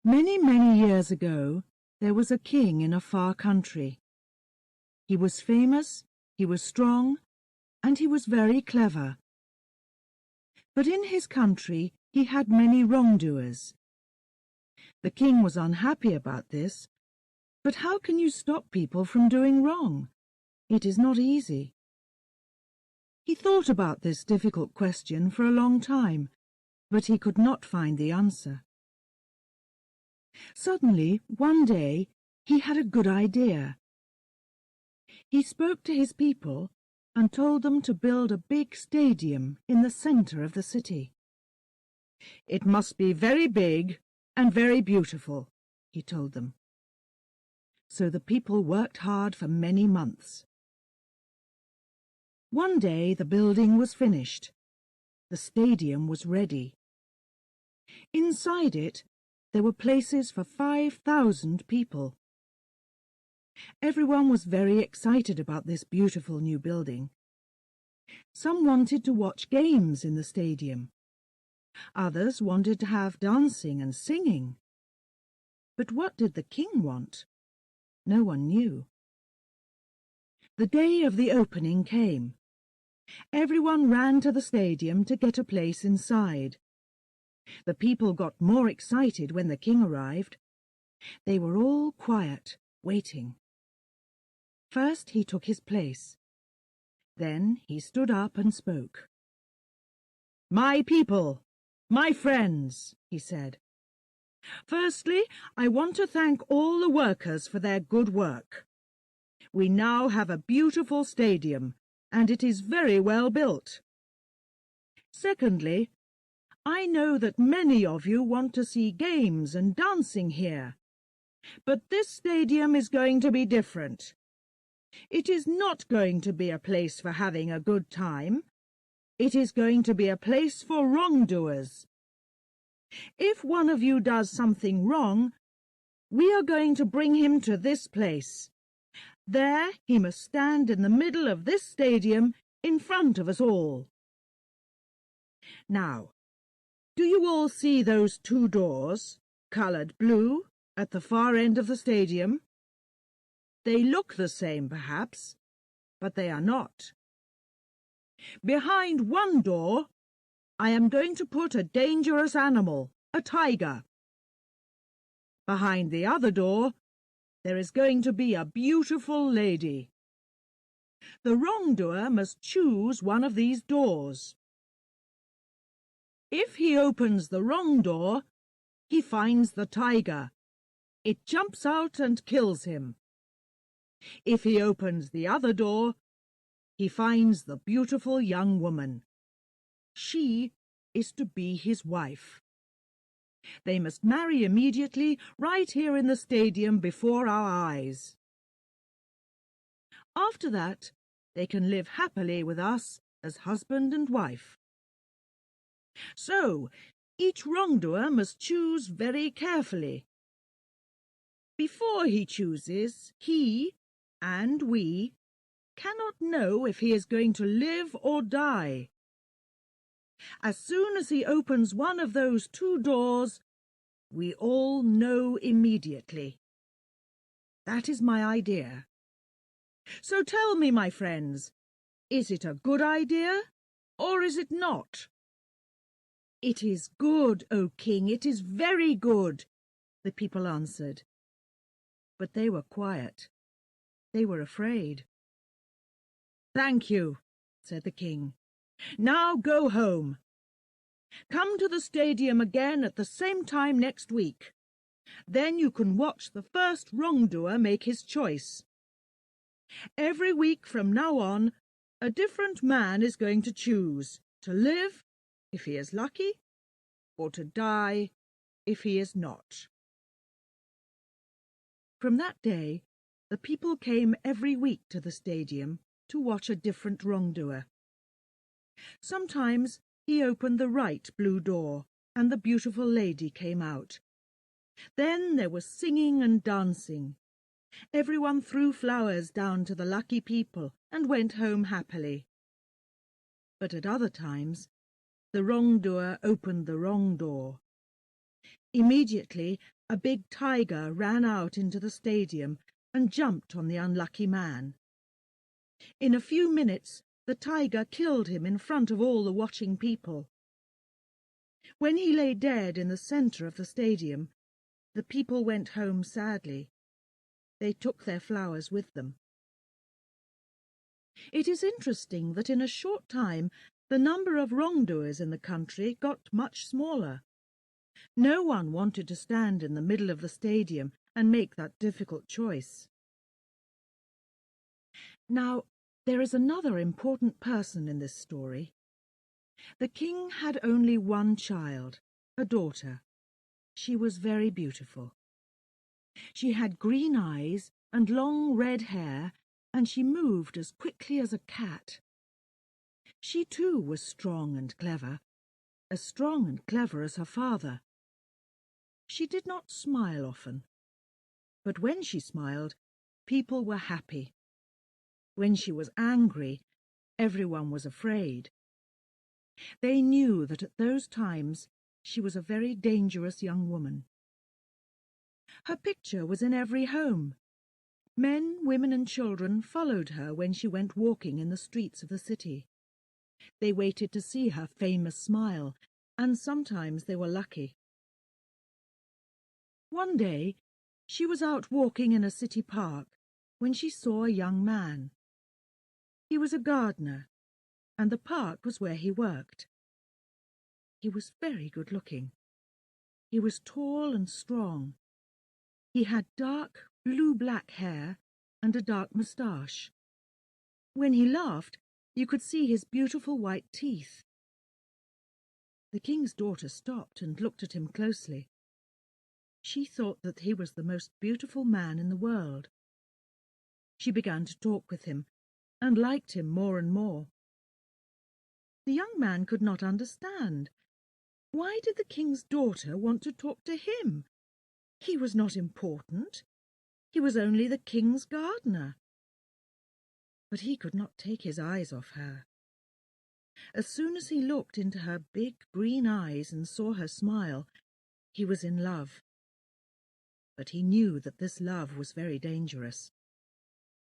Many, many years ago, there was a king in a far country. He was famous, he was strong, and he was very clever. But in his country he had many wrongdoers. The king was unhappy about this, but how can you stop people from doing wrong? It is not easy. He thought about this difficult question for a long time, but he could not find the answer. Suddenly, one day, he had a good idea. He spoke to his people and told them to build a big stadium in the center of the city. It must be very big and very beautiful, he told them. So the people worked hard for many months. One day the building was finished. The stadium was ready. Inside it, there were places for 5,000 people. Everyone was very excited about this beautiful new building. Some wanted to watch games in the stadium. Others wanted to have dancing and singing. But what did the king want? No one knew. The day of the opening came. Everyone ran to the stadium to get a place inside. The people got more excited when the king arrived. They were all quiet, waiting. First he took his place. Then he stood up and spoke. "My people, my friends," he said. "Firstly, I want to thank all the workers for their good work. We now have a beautiful stadium, and it is very well built. Secondly, I know that many of you want to see games and dancing here, but this stadium is going to be different. It is not going to be a place for having a good time. It is going to be a place for wrongdoers. If one of you does something wrong, we are going to bring him to this place. There he must stand in the middle of this stadium in front of us all. Now, do you all see those two doors, coloured blue, at the far end of the stadium? They look the same, perhaps, but they are not. Behind one door, I am going to put a dangerous animal, a tiger. Behind the other door, there is going to be a beautiful lady. The wrongdoer must choose one of these doors. If he opens the wrong door, he finds the tiger. It jumps out and kills him. If he opens the other door, he finds the beautiful young woman. She is to be his wife. They must marry immediately, right here in the stadium before our eyes. After that, they can live happily with us as husband and wife. So, each wrongdoer must choose very carefully. Before he chooses, he and we cannot know if he is going to live or die. As soon as he opens one of those two doors, we all know immediately. That is my idea. So tell me, my friends, is it a good idea or is it not? It is good, O King, it is very good, the people answered. But they were quiet. They were afraid. Thank you, said the king. Now go home. Come to the stadium again at the same time next week. Then you can watch the first wrongdoer make his choice. Every week from now on, a different man is going to choose to live, if he is lucky, or to die, if he is not. From that day, the people came every week to the stadium to watch a different wrongdoer. Sometimes he opened the right blue door, and the beautiful lady came out. Then there was singing and dancing. Everyone threw flowers down to the lucky people and went home happily. But at other times, the wrongdoer opened the wrong door. Immediately, a big tiger ran out into the stadium and jumped on the unlucky man. In a few minutes, the tiger killed him in front of all the watching people. When he lay dead in the centre of the stadium, the people went home sadly. They took their flowers with them. It is interesting that in a short time the number of wrongdoers in the country got much smaller. No one wanted to stand in the middle of the stadium and make that difficult choice. Now, there is another important person in this story. The king had only one child, a daughter. She was very beautiful. She had green eyes and long red hair, and she moved as quickly as a cat. She too was strong and clever, as strong and clever as her father. She did not smile often, but when she smiled, people were happy. When she was angry, everyone was afraid. They knew that at those times she was a very dangerous young woman. Her picture was in every home. Men, women and children followed her when she went walking in the streets of the city. They waited to see her famous smile, and sometimes they were lucky. One day, she was out walking in a city park when she saw a young man. He was a gardener, and the park was where he worked. He was very good-looking. He was tall and strong. He had dark blue-black hair and a dark moustache. When he laughed, you could see his beautiful white teeth. The king's daughter stopped and looked at him closely. She thought that he was the most beautiful man in the world. She began to talk with him and liked him more and more. The young man could not understand. Why did the king's daughter want to talk to him? He was not important. He was only the king's gardener. But he could not take his eyes off her. As soon as he looked into her big green eyes and saw her smile, he was in love. But he knew that this love was very dangerous.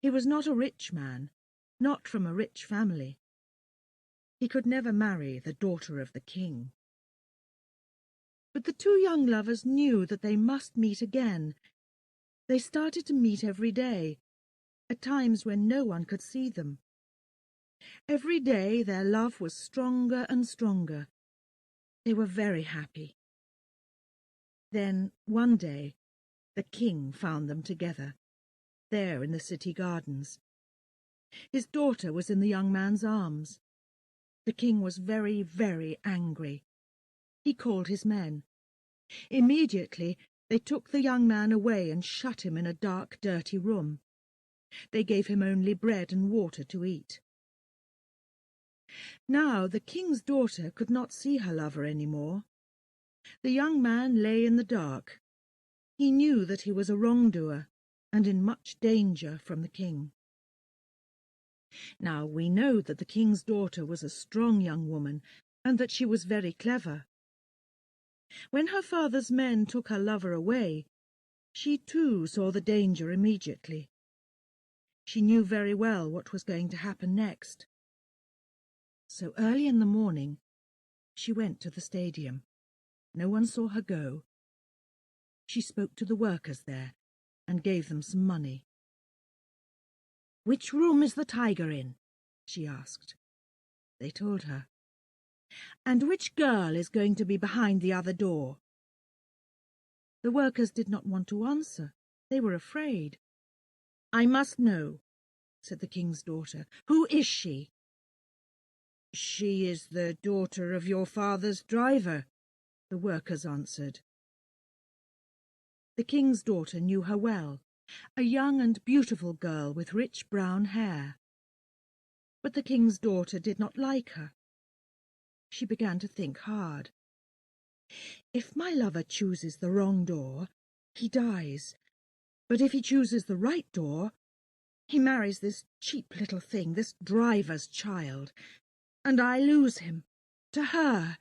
He was not a rich man, not from a rich family. He could never marry the daughter of the king. But the two young lovers knew that they must meet again. They started to meet every day, at times when no one could see them. Every day their love was stronger and stronger. They were very happy. Then, one day, the king found them together, there in the city gardens. His daughter was in the young man's arms. The king was very, very angry. He called his men. Immediately they took the young man away and shut him in a dark, dirty room. They gave him only bread and water to eat. Now the king's daughter could not see her lover any more. The young man lay in the dark. He knew that he was a wrongdoer and in much danger from the king. Now we know that the king's daughter was a strong young woman and that she was very clever. When her father's men took her lover away, she too saw the danger immediately. She knew very well what was going to happen next. So early in the morning, she went to the stadium. No one saw her go. She spoke to the workers there and gave them some money. "Which room is the tiger in?" she asked. They told her. "And which girl is going to be behind the other door?" The workers did not want to answer. They were afraid. "I must know," said the king's daughter. "Who is she?" "She is the daughter of your father's driver," the workers answered. The king's daughter knew her well, a young and beautiful girl with rich brown hair. But the king's daughter did not like her. She began to think hard. "If my lover chooses the wrong door, he dies. But if he chooses the right door, he marries this cheap little thing, this driver's child, and I lose him to her.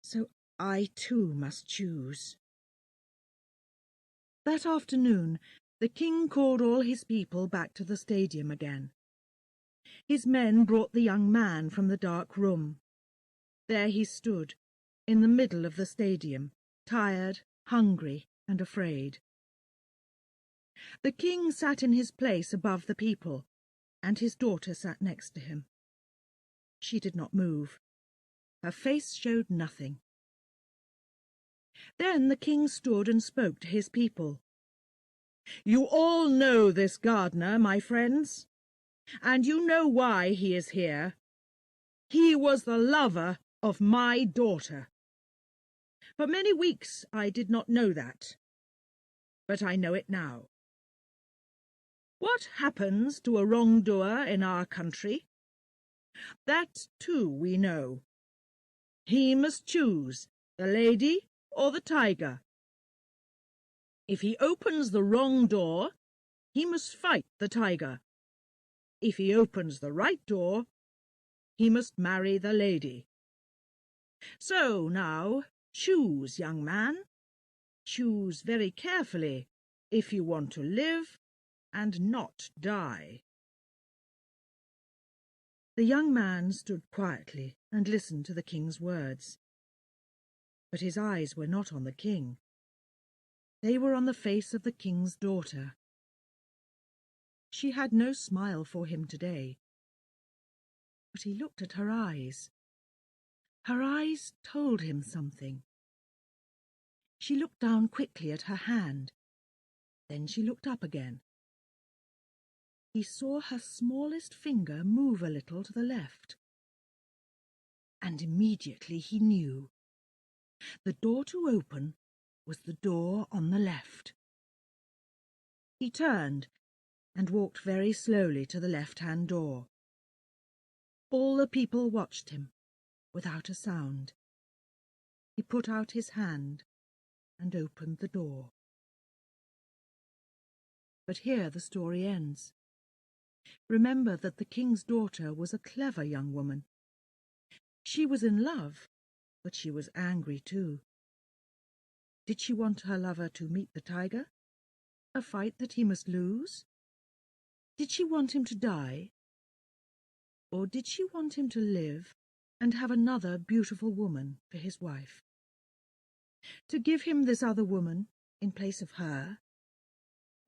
So I too must choose." That afternoon, the king called all his people back to the stadium again. His men brought the young man from the dark room. There he stood, in the middle of the stadium, tired, hungry, and afraid. The king sat in his place above the people, and his daughter sat next to him. She did not move. Her face showed nothing. Then the king stood and spoke to his people. "You all know this gardener, my friends, and you know why he is here. He was the lover of my daughter. For many weeks I did not know that, but I know it now. What happens to a wrongdoer in our country? That too we know. He must choose the lady or the tiger. If he opens the wrong door, he must fight the tiger. If he opens the right door, he must marry the lady. So now, choose, young man. Choose very carefully if you want to live and not die." The young man stood quietly and listened to the king's words. But his eyes were not on the king. They were on the face of the king's daughter. She had no smile for him today. But he looked at her eyes. Her eyes told him something. She looked down quickly at her hand. Then she looked up again. He saw her smallest finger move a little to the left. And immediately he knew. The door to open was the door on the left. He turned and walked very slowly to the left-hand door. All the people watched him, without a sound. He put out his hand and opened the door. But here the story ends. Remember that the king's daughter was a clever young woman. She was in love, but she was angry too. Did she want her lover to meet the tiger? A fight that he must lose? Did she want him to die? Or did she want him to live and have another beautiful woman for his wife? To give him this other woman in place of her?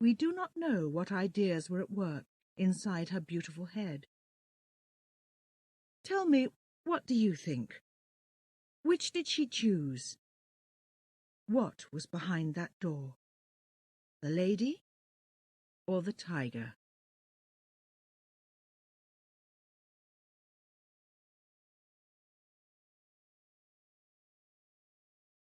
We do not know what ideas were at work inside her beautiful head. Tell me, what do you think? Which did she choose? What was behind that door? The lady or the tiger?